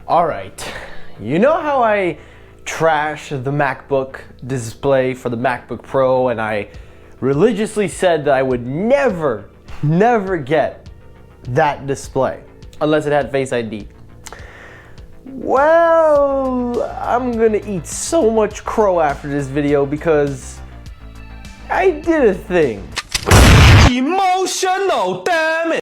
Alright, you know how I trash the MacBook display for the MacBook Pro and I religiously said that I would never get that display unless it had Face ID? Well, I'm gonna eat so much crow after this video because I did a thing. Emotional, damn it!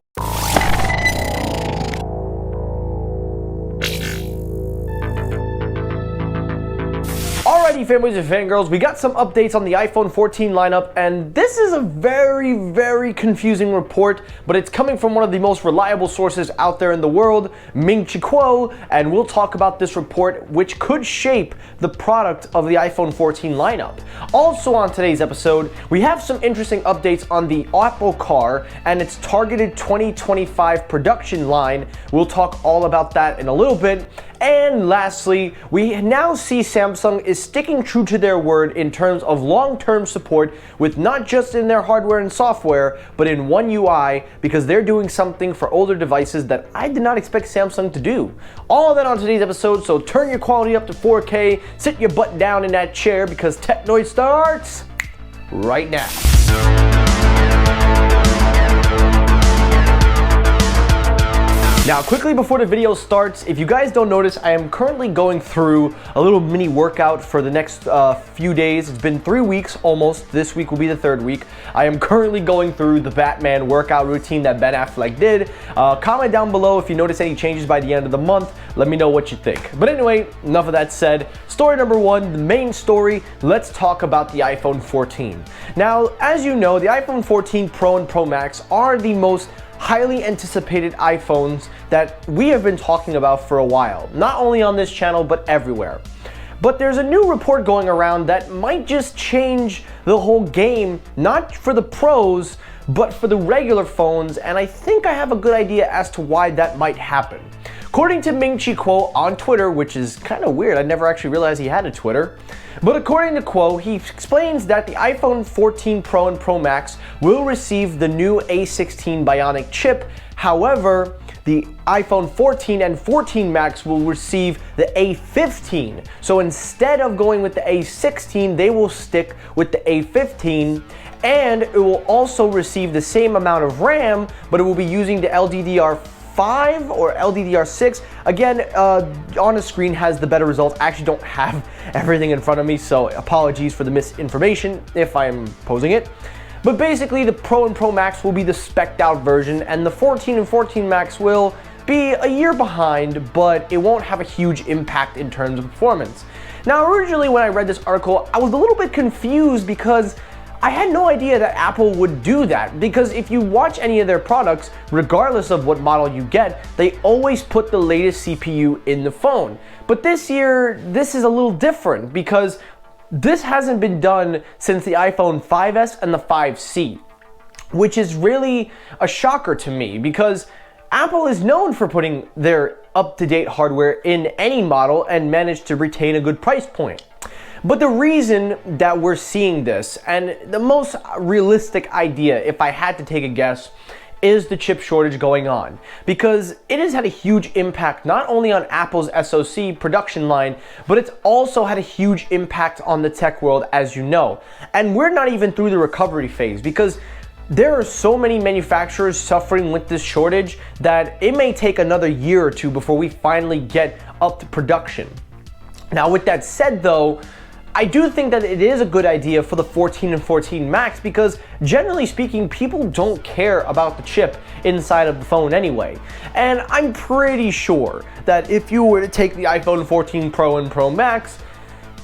Alrighty, fanboys and fangirls, we got some updates on the iPhone 14 lineup, and this is a very confusing report, but it's coming from one of the most reliable sources out there in the world, Ming-Chi Kuo, and we'll talk about this report, which could shape the product of the iPhone 14 lineup. Also on today's episode, we have some interesting updates on the Apple Car and its targeted 2025 production line. We'll talk all about that in a little bit. And lastly, we now see Samsung is sticking true to their word in terms of long-term support with not just in their hardware and software, but in One UI, because they're doing something for older devices that I did not expect Samsung to do. All of that on today's episode, so turn your quality up to 4K, sit your butt down in that chair because Technoid starts right now. Now, quickly before the video starts, if you guys don't notice, I am currently going through a little mini workout for the next few days. It's been 3 weeks almost. This week will be the third week. I am currently going through the Batman workout routine that Ben Affleck did. Comment down below if you notice any changes by the end of the month. Let me know what you think. But anyway, enough of that said. Story number one, the main story, let's talk about the iPhone 14. Now, as you know, the iPhone 14 Pro and Pro Max are the most highly anticipated iPhones that we have been talking about for a while, not only on this channel but everywhere. But there's a new report going around that might just change the whole game, not for the pros but for the regular phones, and I think I have a good idea as to why that might happen. According to Ming-Chi Kuo on Twitter, which is kind of weird, I never actually realized he had a Twitter, but according to Kuo, he explains that the iPhone 14 Pro and Pro Max will receive the new A16 Bionic chip. However, the iPhone 14 and 14 Max will receive the A15. So instead of going with the A16, they will stick with the A15, and it will also receive the same amount of RAM, but it will be using the LDDR5 or LDDR6. Again, on the screen has the better results. I actually don't have everything in front of me, so apologies for the misinformation if I'm posing it. But basically, the Pro and Pro Max will be the spec'd out version, and the 14 and 14 Max will be a year behind, but it won't have a huge impact in terms of performance. Now, originally when I read this article, I was a little bit confused because I had no idea that Apple would do that, because if you watch any of their products, regardless of what model you get, they always put the latest CPU in the phone. But this year, this is a little different because this hasn't been done since the iPhone 5S and the 5C, which is really a shocker to me because Apple is known for putting their up-to-date hardware in any model and managed to retain a good price point. But the reason that we're seeing this, and the most realistic idea, if I had to take a guess, is the chip shortage going on, because it has had a huge impact not only on Apple's SoC production line, but it's also had a huge impact on the tech world, as you know. And we're not even through the recovery phase, because there are so many manufacturers suffering with this shortage that it may take another year or two before we finally get up to production. Now, with that said though, I do think that it is a good idea for the 14 and 14 Max because generally speaking, people don't care about the chip inside of the phone anyway. And I'm pretty sure that if you were to take the iPhone 14 Pro and Pro Max,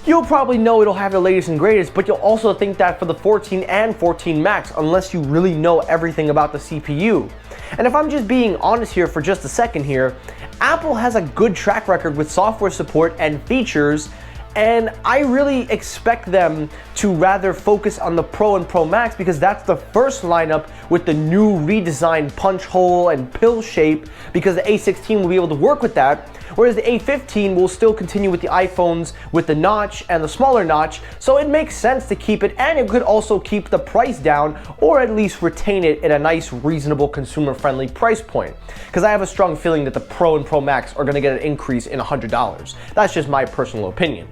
you'll probably know it'll have the latest and greatest, but you'll also think that for the 14 and 14 Max, unless you really know everything about the CPU. And if I'm just being honest here for just a second here, Apple has a good track record with software support and features, and I really expect them to rather focus on the Pro and Pro Max because that's the first lineup with the new redesigned punch hole and pill shape, because the A16 will be able to work with that. whereas the A15 will still continue with the iPhones with the notch and the smaller notch, so it makes sense to keep it, and it could also keep the price down or at least retain it at a nice, reasonable, consumer-friendly price point. Because I have a strong feeling that the Pro and Pro Max are going to get an increase in $100. That's just my personal opinion.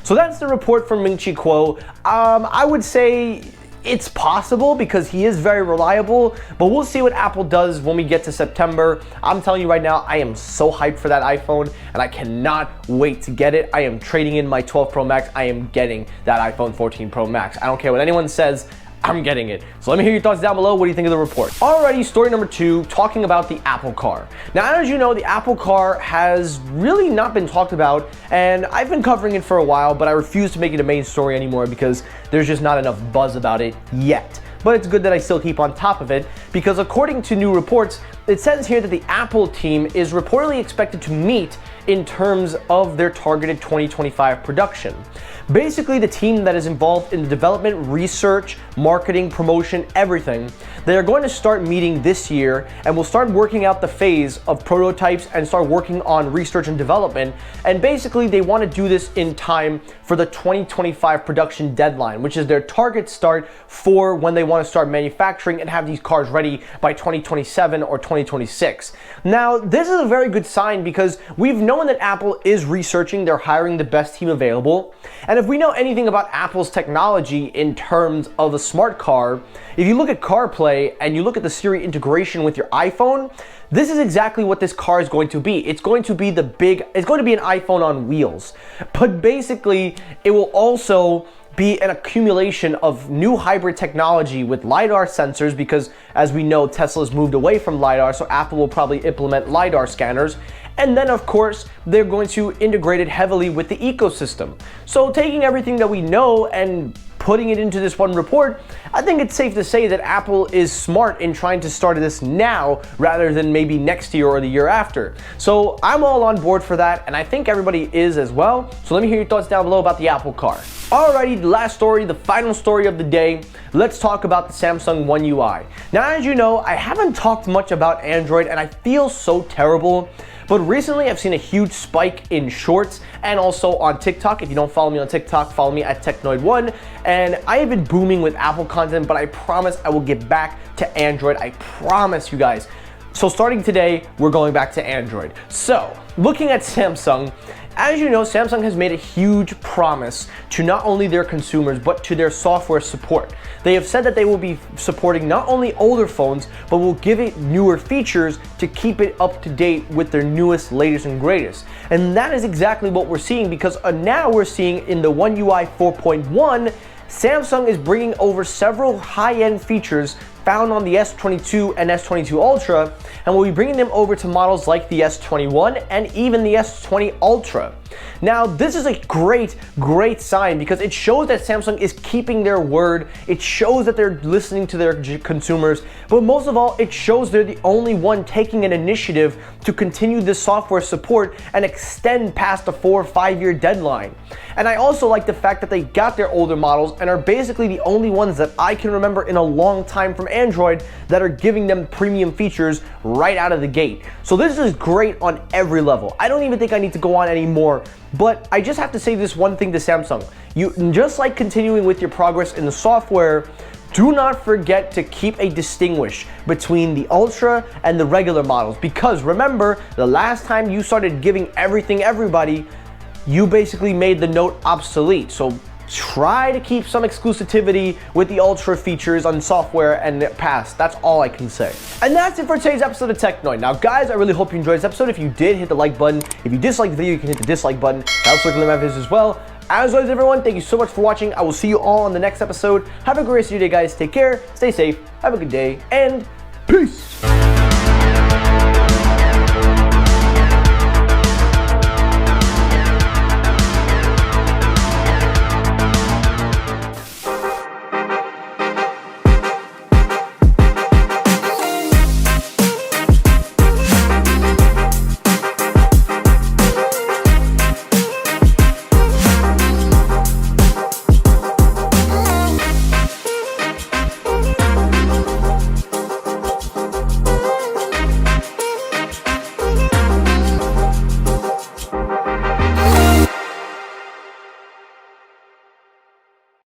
So that's the report from Ming-Chi Kuo. I would say it's possible because he is very reliable, but we'll see what Apple does when we get to September. I'm telling you right now, I am so hyped for that iPhone, and I cannot wait to get it. I am trading in my 12 Pro Max. I am getting that iPhone 14 Pro Max. I don't care what anyone says, I'm getting it. So let me hear your thoughts down below. What do you think of the report? Alrighty, story number 2, talking about the Apple Car. Now, as you know, the Apple Car has really not been talked about, and I've been covering it for a while, but I refuse to make it a main story anymore because there's just not enough buzz about it yet. But it's good that I still keep on top of it because according to new reports, it says here that the Apple team is reportedly expected to meet in terms of their targeted 2025 production. Basically, the team that is involved in the development, research, marketing, promotion, everything, they are going to start meeting this year and will start working out the phase of prototypes and start working on research and development. And basically, they want to do this in time for the 2025 production deadline, which is their target start for when they want to start manufacturing and have these cars ready by 2027 or 2026. Now, this is a very good sign because we've known that Apple is researching, they're hiring the best team available. And if we know anything about Apple's technology in terms of a smart car, if you look at CarPlay and you look at the Siri integration with your iPhone, this is exactly what this car is going to be. It's going to be it's going to be an iPhone on wheels. But basically, it will also be an accumulation of new hybrid technology with LiDAR sensors because, as we know, Tesla's moved away from LiDAR, so Apple will probably implement LiDAR scanners. And then, of course, they're going to integrate it heavily with the ecosystem. So taking everything that we know and putting it into this one report, I think it's safe to say that Apple is smart in trying to start this now rather than maybe next year or the year after. So I'm all on board for that, and I think everybody is as well. So let me hear your thoughts down below about the Apple Car. Alrighty, the last story, the final story of the day. Let's talk about the Samsung One UI. Now, as you know, I haven't talked much about Android, and I feel so terrible. But recently I've seen a huge spike in shorts and also on TikTok. If you don't follow me on TikTok, follow me at Technoid1. And I have been booming with Apple content, but I promise I will get back to Android. I promise you guys. So starting today, we're going back to Android. So looking at Samsung, as you know, Samsung has made a huge promise to not only their consumers, but to their software support. They have said that they will be supporting not only older phones, but will give it newer features to keep it up to date with their newest, latest, and greatest. And that is exactly what we're seeing because now we're seeing in the One UI 4.1, Samsung is bringing over several high-end features found on the S22 and S22 Ultra, and we'll be bringing them over to models like the S21 and even the S20 Ultra. Now, this is a great sign because it shows that Samsung is keeping their word. It shows that they're listening to their consumers, but most of all, it shows they're the only one taking an initiative to continue this software support and extend past the 4 or 5 year deadline. And I also like the fact that they got their older models and are basically the only ones that I can remember in a long time from Android that are giving them premium features right out of the gate. So this is great on every level. I don't even think I need to go on anymore, but I just have to say this one thing to Samsung. You just like continuing with your progress in the software, do not forget to keep a distinguish between the Ultra and the regular models, because remember, the last time you started giving everything everybody, you basically made the Note obsolete. So try to keep some exclusivity with the Ultra features on software and past. That's all I can say. And that's it for today's episode of Technoid. Now guys, I really hope you enjoyed this episode. If you did, hit the like button. If you disliked the video, you can hit the dislike button. That helps circulate my videos as well. As always, everyone, thank you so much for watching. I will see you all on the next episode. Have a great rest of your day, guys. Take care, stay safe, have a good day, and peace.